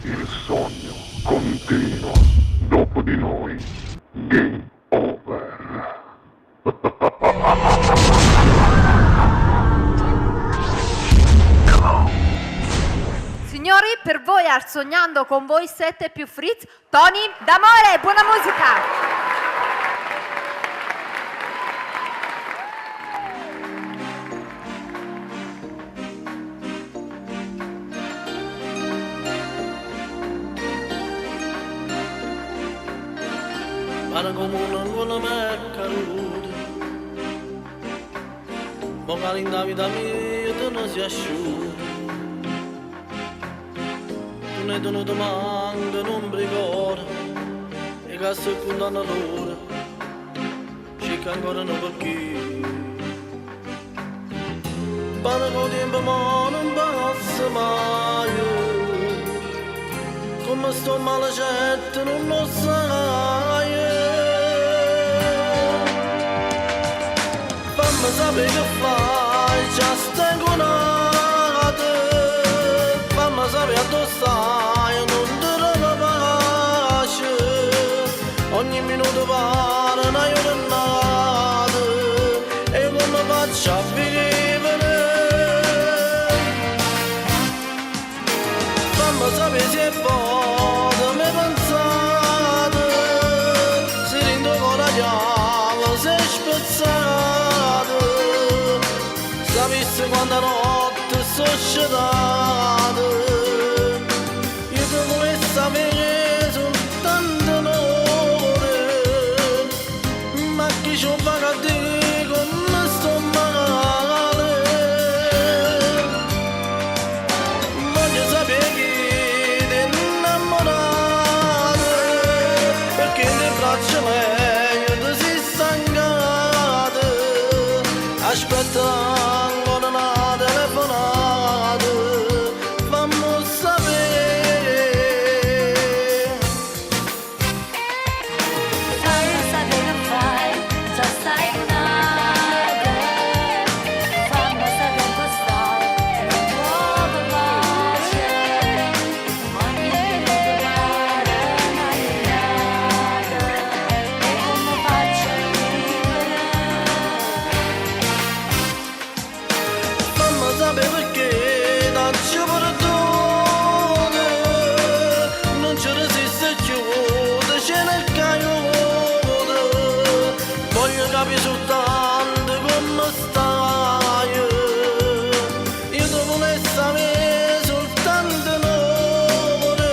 Il sogno continua. Dopo di noi, game over. Signori, per voi al Sognando con voi 7 più Fritz, Tony D'Amore, buona musica! Para come una me caruta, magari in vita mia tu non si asciuga. Tu ne dono domande, non brigore, e che sei condannatore, c'è che ancora non perché. Para che il tempo ma non passa mai, come sto male certo non lo sai. Fammi sapere che fai, già stai incontrata. Fammi sapere a dove stai, non ti trovo pace. Ogni minuto pare una giornata, e come faccio a vivere? Fammi sapere se è buono, mi pensate. Se rindo coraggioso, sei spezzato. Sapessi quanta notte sono scedato. Io ti volessi sapere soltanto un'ora, ma chi ci fa a dire come sto male. Voglio sapere chi ti è innamorato, perché le braccia meglio ti si stancate. Aspetta ancora una telefonata, fammi sapere. Fammi sapere che fai, già stai nata. Fammi sapere che stai, non trovo pace. Ogni minuto pare una giornata, e come faccio a vivere? Fammi sapere perché non ci perdona, non ci resiste più, c'è nel caiote. Voglio capire soltanto come stai. Io ti volessi sapere soltanto un'ora,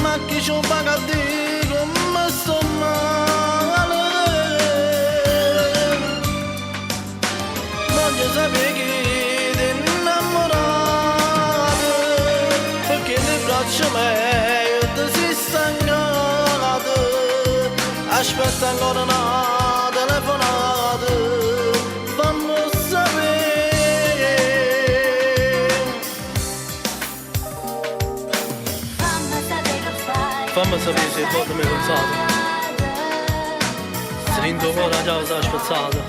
ma chi ci fa a dire come sto male. Voglio sapere chi ti è innamorato, perché le braccia meglio ti si stancate. Aspetta ancora una telefonata, fammi sapere. Fammi sapere che fai, Fammi sapere se volte mi hai pensato, se rindo coraggioso sei spezzato.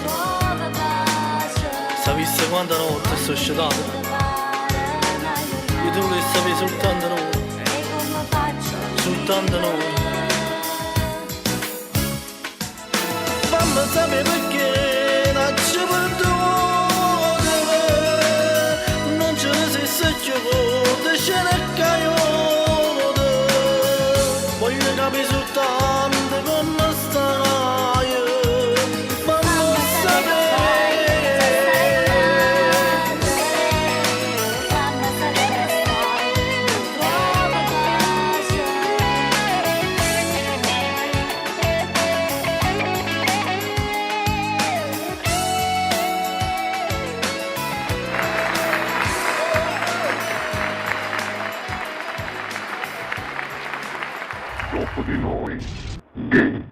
trovo pace. Sapessi quanta notte sono scedato, io ti volessi sapere soltanto un'ora, E come faccio? soltanto un'ora. Fammi sapere perché non ci perdona, non ci resiste più, c'è nel caiote. Voglio capire soltanto come stai. Fammi sapere. Fammi sapere che stai, trovo pace. Dopo di noi, game